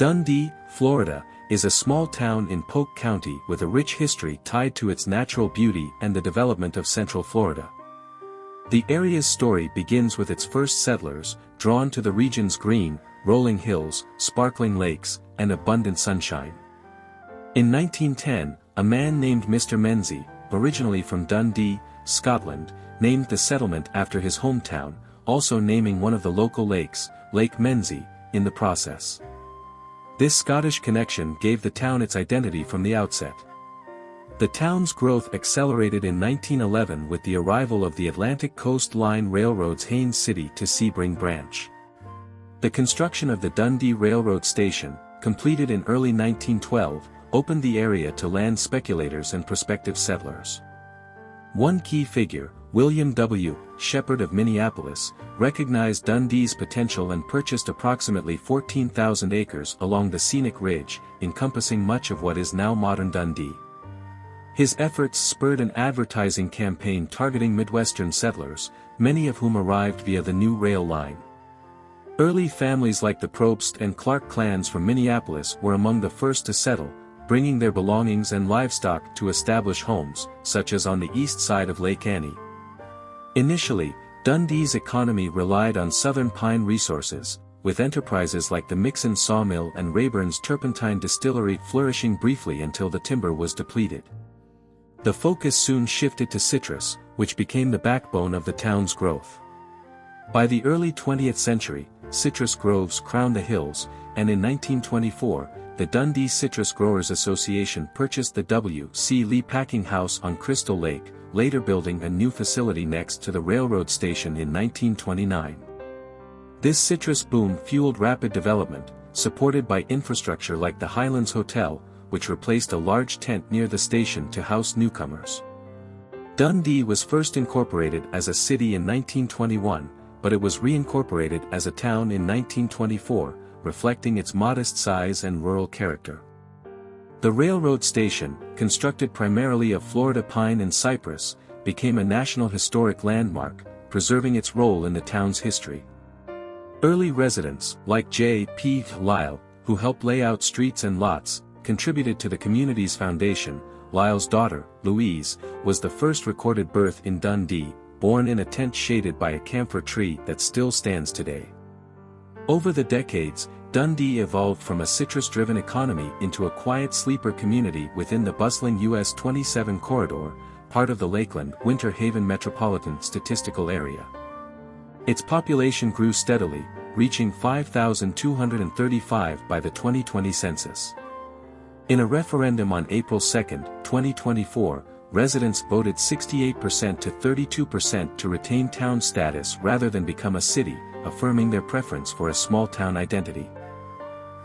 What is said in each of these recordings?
Dundee, Florida, is a small town in Polk County with a rich history tied to its natural beauty and the development of Central Florida. The area's story begins with its first settlers, drawn to the region's green, rolling hills, sparkling lakes, and abundant sunshine. In 1910, a man named Mr. Menzies, originally from Dundee, Scotland, named the settlement after his hometown, also naming one of the local lakes, Lake Menzies, in the process. This Scottish connection gave the town its identity from the outset. The town's growth accelerated in 1911 with the arrival of the Atlantic Coast Line Railroad's Haines City to Sebring branch. The construction of the Dundee Railroad Station, completed in early 1912, opened the area to land speculators and prospective settlers. One key figure, William W. Shepherd of Minneapolis, recognized Dundee's potential and purchased approximately 14,000 acres along the scenic ridge, encompassing much of what is now modern Dundee. His efforts spurred an advertising campaign targeting Midwestern settlers, many of whom arrived via the new rail line. Early families like the Probst and Clark clans from Minneapolis were among the first to settle, bringing their belongings and livestock to establish homes, such as on the east side of Lake Annie. Initially, Dundee's economy relied on southern pine resources, with enterprises like the Mixon sawmill and Rayburn's turpentine distillery flourishing briefly until the timber was depleted. The focus soon shifted to citrus, which became the backbone of the town's growth. By the early 20th century, citrus groves crowned the hills, and in 1924, the Dundee Citrus Growers Association purchased the W. C. Lee packing house on Crystal Lake, later building a new facility next to the railroad station in 1929. This citrus boom fueled rapid development, supported by infrastructure like the Highlands Hotel, which replaced a large tent near the station to house newcomers. Dundee was first incorporated as a city in 1921, but it was reincorporated as a town in 1924, reflecting its modest size and rural character. The railroad station, constructed primarily of Florida pine and cypress, became a National Historic Landmark, preserving its role in the town's history. Early residents, like J. P. Lyle, who helped lay out streets and lots, contributed to the community's foundation. Lyle's daughter, Louise, was the first recorded birth in Dundee, born in a tent shaded by a camphor tree that still stands today. Over the decades, Dundee evolved from a citrus-driven economy into a quiet sleeper community within the bustling US 27 corridor, part of the Lakeland-Winter Haven Metropolitan Statistical Area. Its population grew steadily, reaching 5,235 by the 2020 census. In a referendum on April 2, 2024, residents voted 68% to 32% to retain town status rather than become a city, affirming their preference for a small-town identity.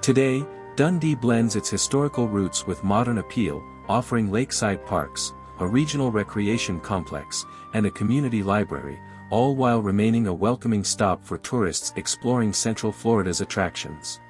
Today, Dundee blends its historical roots with modern appeal, offering lakeside parks, a regional recreation complex, and a community library, all while remaining a welcoming stop for tourists exploring Central Florida's attractions.